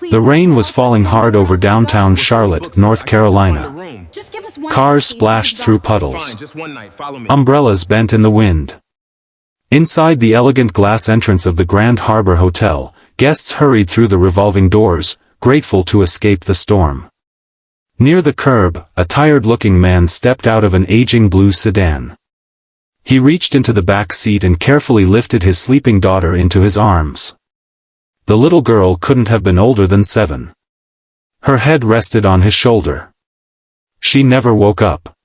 The rain was falling hard over downtown Charlotte, North Carolina. Cars splashed through puddles. Umbrellas bent in the wind. Inside the elegant glass entrance of the Grand Harbor Hotel, guests hurried through the revolving doors, grateful to escape the storm. Near the curb, a tired-looking man stepped out of an aging blue sedan. He reached into the back seat and carefully lifted his sleeping daughter into his arms. The little girl couldn't have been older than 7. Her head rested on his shoulder. She never woke up.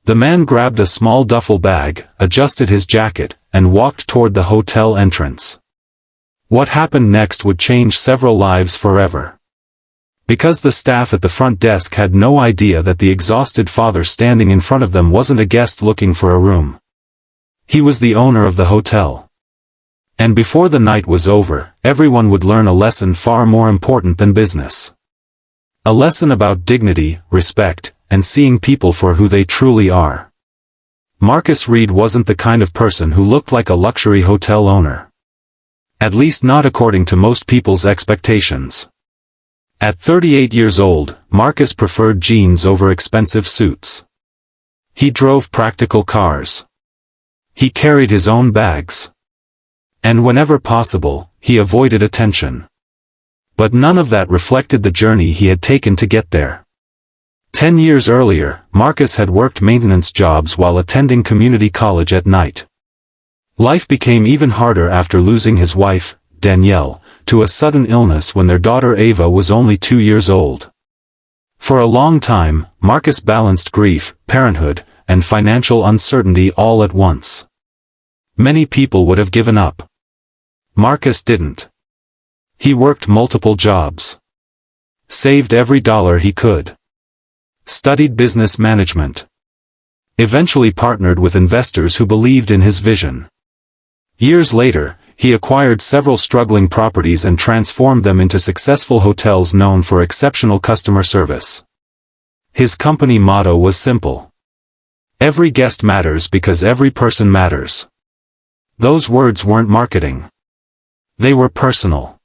The man grabbed a small duffel bag, adjusted his jacket, and walked toward the hotel entrance. What happened next would change several lives forever. Because the staff at the front desk had no idea that the exhausted father standing in front of them wasn't a guest looking for a room. He was the owner of the hotel. And before the night was over, everyone would learn a lesson far more important than business. A lesson about dignity, respect, and seeing people for who they truly are. Marcus Reed wasn't the kind of person who looked like a luxury hotel owner. At least not according to most people's expectations. At 38 years old, Marcus preferred jeans over expensive suits. He drove practical cars. He carried his own bags. And whenever possible, he avoided attention. But none of that reflected the journey he had taken to get there. 10 years earlier, Marcus had worked maintenance jobs while attending community college at night. Life became even harder after losing his wife, Danielle, to a sudden illness when their daughter Ava was only 2 years old. For a long time, Marcus balanced grief, parenthood, and financial uncertainty all at once. Many people would have given up. Marcus didn't. He worked multiple jobs. Saved every dollar he could. Studied business management. Eventually partnered with investors who believed in his vision. Years later, he acquired several struggling properties and transformed them into successful hotels known for exceptional customer service. His company motto was simple. Every guest matters because every person matters. Those words weren't marketing. They were personal.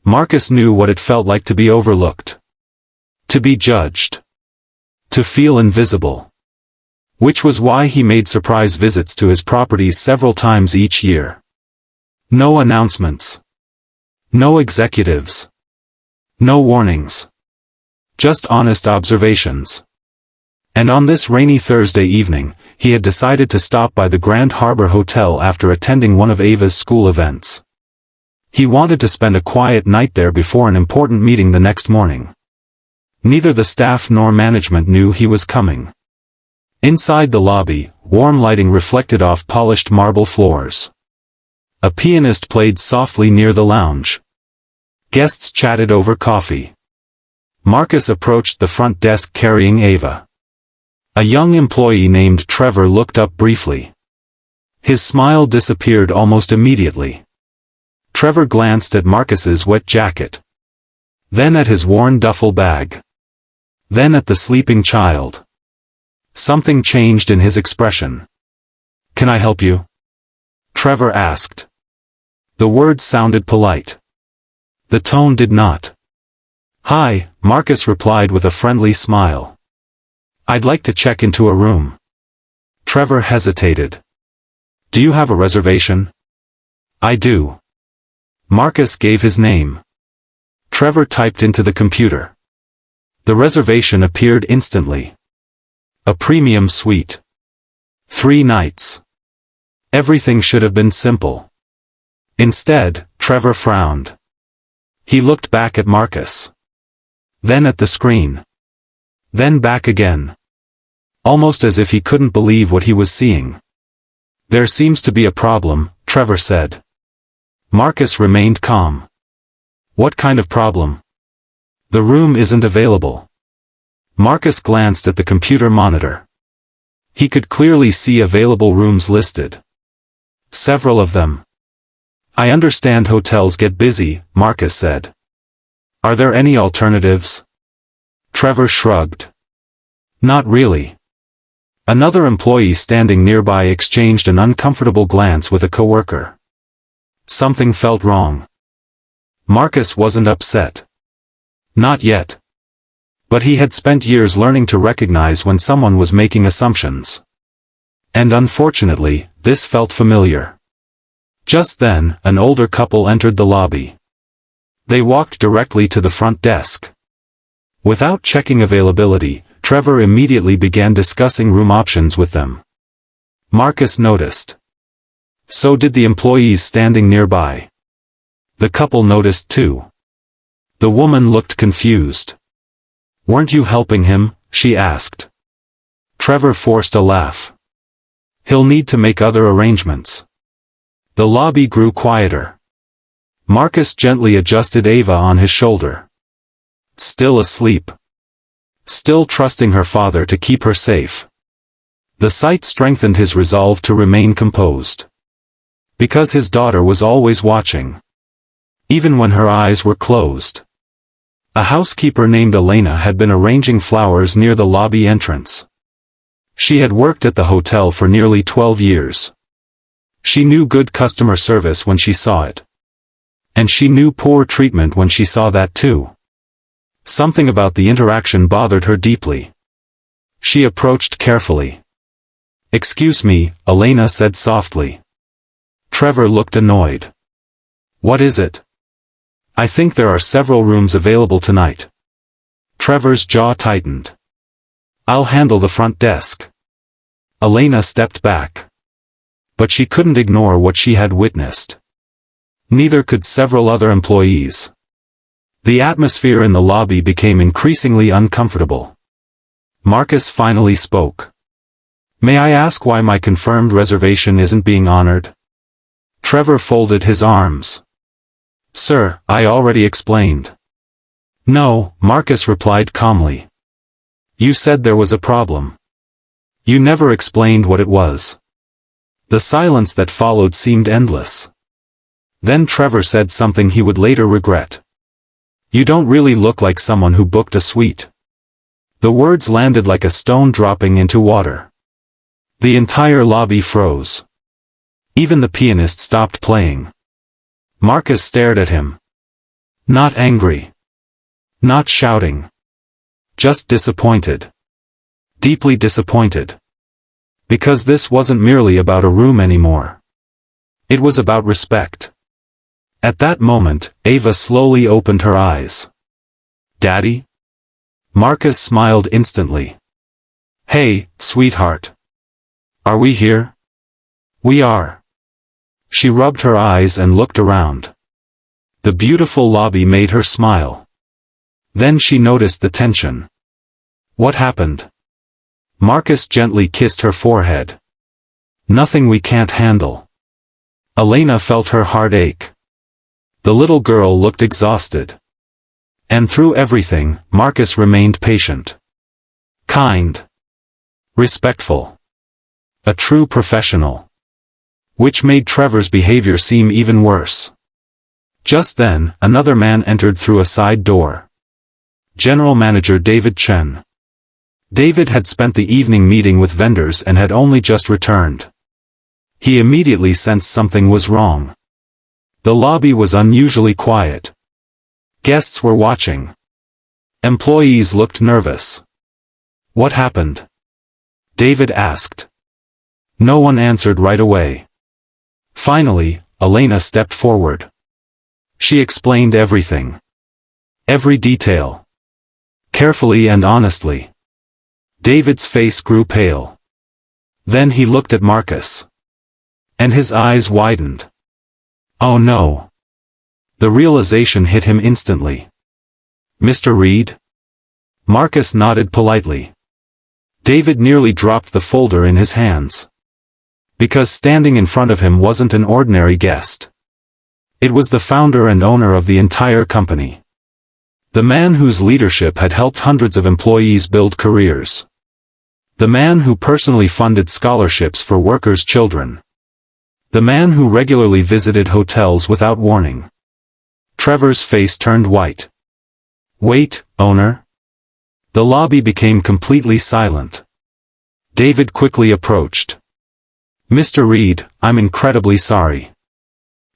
Marcus knew what it felt like to be overlooked. To be judged. To feel invisible. Which was why he made surprise visits to his properties several times each year. No announcements. No executives. No warnings. Just honest observations. And on this rainy Thursday evening, he had decided to stop by the Grand Harbor Hotel after attending one of Ava's school events. He wanted to spend a quiet night there before an important meeting the next morning. Neither the staff nor management knew he was coming. Inside the lobby, warm lighting reflected off polished marble floors. A pianist played softly near the lounge. Guests chatted over coffee. Marcus approached the front desk carrying Ava. A young employee named Trevor looked up briefly. His smile disappeared almost immediately. Trevor glanced at Marcus's wet jacket. Then at his worn duffel bag. Then at the sleeping child. Something changed in his expression. "Can I help you?" Trevor asked. The words sounded polite. The tone did not. "Hi," Marcus replied with a friendly smile. "I'd like to check into a room." Trevor hesitated. "Do you have a reservation?" "I do." Marcus gave his name. Trevor typed into the computer. The reservation appeared instantly. A premium suite. 3 nights. Everything should have been simple. Instead, Trevor frowned. He looked back at Marcus. Then at the screen. Then back again. Almost as if he couldn't believe what he was seeing. "There seems to be a problem," Trevor said. Marcus remained calm. "What kind of problem?" "The room isn't available." Marcus glanced at the computer monitor. He could clearly see available rooms listed. Several of them. "I understand hotels get busy," Marcus said. "Are there any alternatives?" Trevor shrugged. "Not really." Another employee standing nearby exchanged an uncomfortable glance with a coworker. Something felt wrong. Marcus wasn't upset. Not yet. But he had spent years learning to recognize when someone was making assumptions. And unfortunately, this felt familiar. Just then, an older couple entered the lobby. They walked directly to the front desk. Without checking availability, Trevor immediately began discussing room options with them. Marcus noticed. So did the employees standing nearby. The couple noticed too. The woman looked confused. "Weren't you helping him?" she asked. Trevor forced a laugh. "He'll need to make other arrangements." The lobby grew quieter. Marcus gently adjusted Ava on his shoulder. Still asleep. Still trusting her father to keep her safe. The sight strengthened his resolve to remain composed. Because his daughter was always watching. Even when her eyes were closed. A housekeeper named Elena had been arranging flowers near the lobby entrance. She had worked at the hotel for nearly 12 years. She knew good customer service when she saw it. And she knew poor treatment when she saw that too. Something about the interaction bothered her deeply. She approached carefully. "Excuse me," Elena said softly. Trevor looked annoyed. "What is it?" "I think there are several rooms available tonight." Trevor's jaw tightened. "I'll handle the front desk." Elena stepped back. But she couldn't ignore what she had witnessed. Neither could several other employees. The atmosphere in the lobby became increasingly uncomfortable. Marcus finally spoke. "May I ask why my confirmed reservation isn't being honored?" Trevor folded his arms. "Sir, I already explained." "No," Marcus replied calmly. "You said there was a problem. You never explained what it was." The silence that followed seemed endless. Then Trevor said something he would later regret. "You don't really look like someone who booked a suite." The words landed like a stone dropping into water. The entire lobby froze. Even the pianist stopped playing. Marcus stared at him. Not angry. Not shouting. Just disappointed. Deeply disappointed. Because this wasn't merely about a room anymore. It was about respect. At that moment, Ava slowly opened her eyes. "Daddy?" Marcus smiled instantly. "Hey, sweetheart. Are we here?" "We are." She rubbed her eyes and looked around. The beautiful lobby made her smile. Then she noticed the tension. "What happened?" Marcus gently kissed her forehead. "Nothing we can't handle." Elena felt her heart ache. The little girl looked exhausted. And through everything, Marcus remained patient. Kind. Respectful. A true professional. Which made Trevor's behavior seem even worse. Just then, another man entered through a side door. General Manager David Chen. David had spent the evening meeting with vendors and had only just returned. He immediately sensed something was wrong. The lobby was unusually quiet. Guests were watching. Employees looked nervous. "What happened?" David asked. No one answered right away. Finally, Elena stepped forward. She explained everything. Every detail. Carefully and honestly. David's face grew pale. Then he looked at Marcus. And his eyes widened. Oh no. The realization hit him instantly. "Mr. Reed?" Marcus nodded politely. David nearly dropped the folder in his hands. Because standing in front of him wasn't an ordinary guest. It was the founder and owner of the entire company. The man whose leadership had helped hundreds of employees build careers. The man who personally funded scholarships for workers' children. The man who regularly visited hotels without warning. Trevor's face turned white. "Wait, owner?" The lobby became completely silent. David quickly approached. "Mr. Reed, I'm incredibly sorry."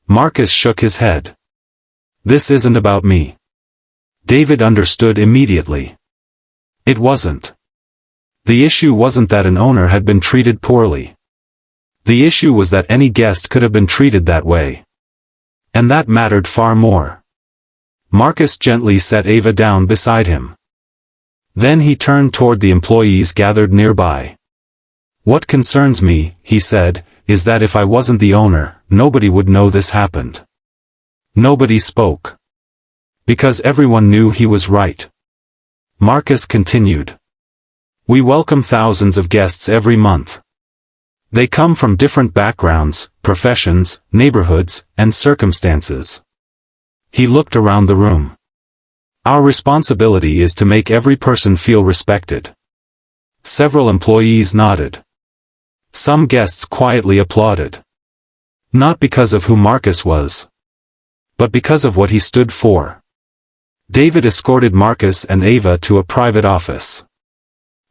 Marcus shook his head. "This isn't about me. David understood immediately. It wasn't. The issue wasn't that an owner had been treated poorly. The issue was that any guest could have been treated that way. And that mattered far more. Marcus gently set Ava down beside him. Then he turned toward the employees gathered nearby. "What concerns me," he said, "is that if I wasn't the owner, nobody would know this happened." Nobody spoke. Because everyone knew he was right. Marcus continued. "We welcome thousands of guests every month. They come from different backgrounds, professions, neighborhoods, and circumstances." He looked around the room. "Our responsibility is to make every person feel respected." Several employees nodded. Some guests quietly applauded. Not because of who Marcus was, but because of what he stood for. David escorted Marcus and Ava to a private office.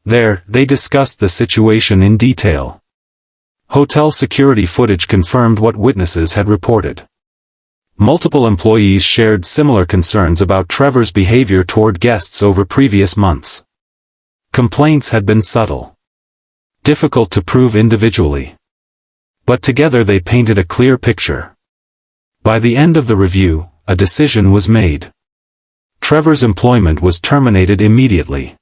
There, they discussed the situation in detail. Hotel security footage confirmed what witnesses had reported. Multiple employees shared similar concerns about Trevor's behavior toward guests over previous months. Complaints had been subtle, difficult to prove individually. But together they painted a clear picture. By the end of the review, a decision was made. Trevor's employment was terminated immediately.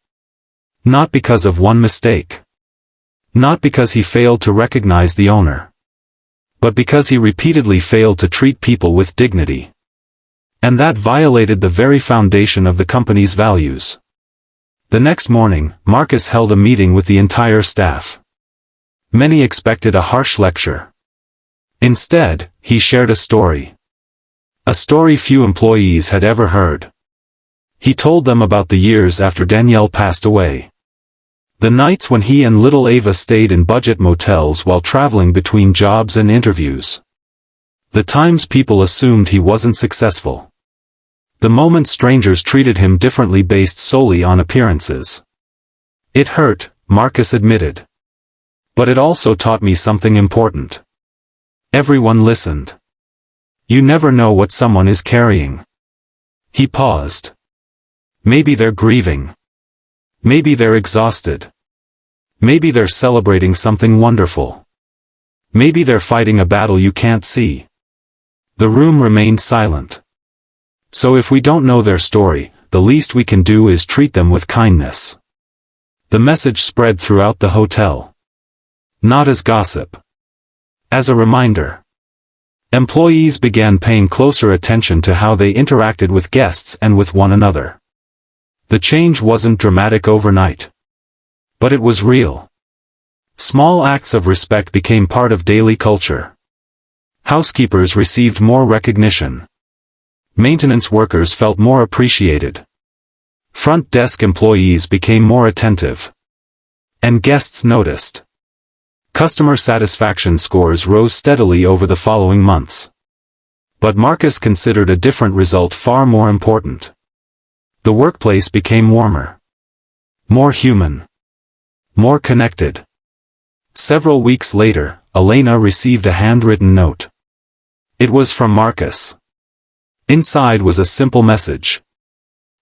Not because of one mistake. Not because he failed to recognize the owner. But because he repeatedly failed to treat people with dignity. And that violated the very foundation of the company's values. The next morning, Marcus held a meeting with the entire staff. Many expected a harsh lecture. Instead, he shared a story. A story few employees had ever heard. He told them about the years after Danielle passed away. The nights when he and little Ava stayed in budget motels while traveling between jobs and interviews. The times people assumed he wasn't successful. The moment strangers treated him differently based solely on appearances. It hurt, Marcus admitted. But it also taught me something important. Everyone listened. You never know what someone is carrying. He paused. Maybe they're grieving. Maybe they're exhausted. Maybe they're celebrating something wonderful. Maybe they're fighting a battle you can't see. The room remained silent. So if we don't know their story, the least we can do is treat them with kindness. The message spread throughout the hotel. Not as gossip. As a reminder. Employees began paying closer attention to how they interacted with guests and with one another. The change wasn't dramatic overnight. But it was real. Small acts of respect became part of daily culture. Housekeepers received more recognition. Maintenance workers felt more appreciated. Front desk employees became more attentive. And guests noticed. Customer satisfaction scores rose steadily over the following months. But Marcus considered a different result far more important. The workplace became warmer. More human. More connected. Several weeks later, Elena received a handwritten note. It was from Marcus. Inside was a simple message.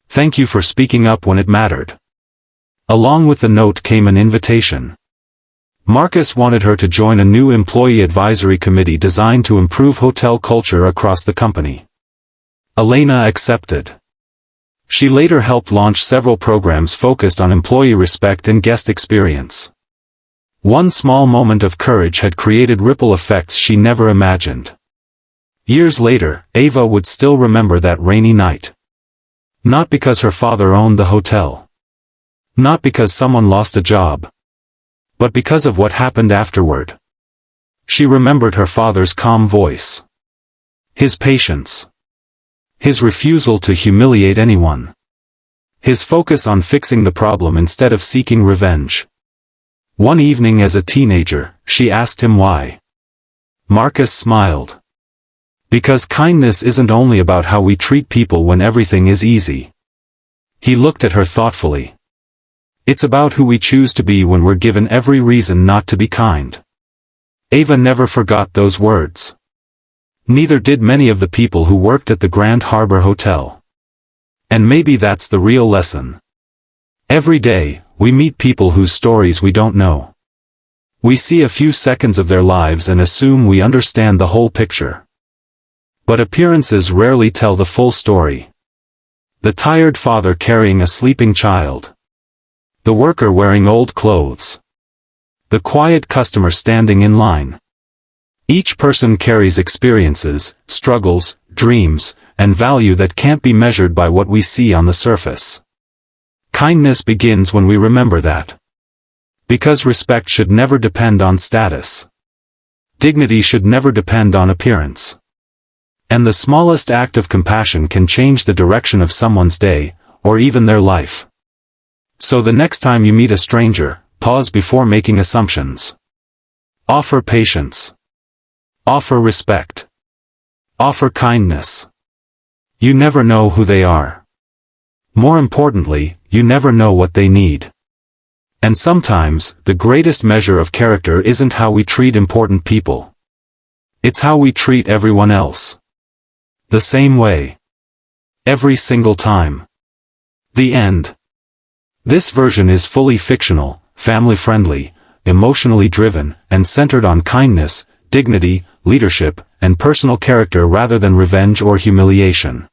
Thank you for speaking up when it mattered. Along with the note came an invitation. Marcus wanted her to join a new employee advisory committee designed to improve hotel culture across the company. Elena accepted. She later helped launch several programs focused on employee respect and guest experience. One small moment of courage had created ripple effects she never imagined. Years later, Ava would still remember that rainy night. Not because her father owned the hotel. Not because someone lost a job. But because of what happened afterward. She remembered her father's calm voice. His patience. His refusal to humiliate anyone. His focus on fixing the problem instead of seeking revenge. One evening as a teenager, she asked him why. Marcus smiled. Because kindness isn't only about how we treat people when everything is easy. He looked at her thoughtfully. It's about who we choose to be when we're given every reason not to be kind. Ava never forgot those words. Neither did many of the people who worked at the Grand Harbor Hotel. And maybe that's the real lesson. Every day, we meet people whose stories we don't know. We see a few seconds of their lives and assume we understand the whole picture. But appearances rarely tell the full story. The tired father carrying a sleeping child. The worker wearing old clothes. The quiet customer standing in line. Each person carries experiences, struggles, dreams, and value that can't be measured by what we see on the surface. Kindness begins when we remember that. Because respect should never depend on status. Dignity should never depend on appearance. And the smallest act of compassion can change the direction of someone's day, or even their life. So the next time you meet a stranger, pause before making assumptions. Offer patience. Offer respect. Offer kindness. You never know who they are. More importantly, you never know what they need. And sometimes, the greatest measure of character isn't how we treat important people. It's how we treat everyone else. The same way. Every single time. The end. This version is fully fictional, family-friendly, emotionally driven, and centered on kindness, dignity, leadership, and personal character rather than revenge or humiliation.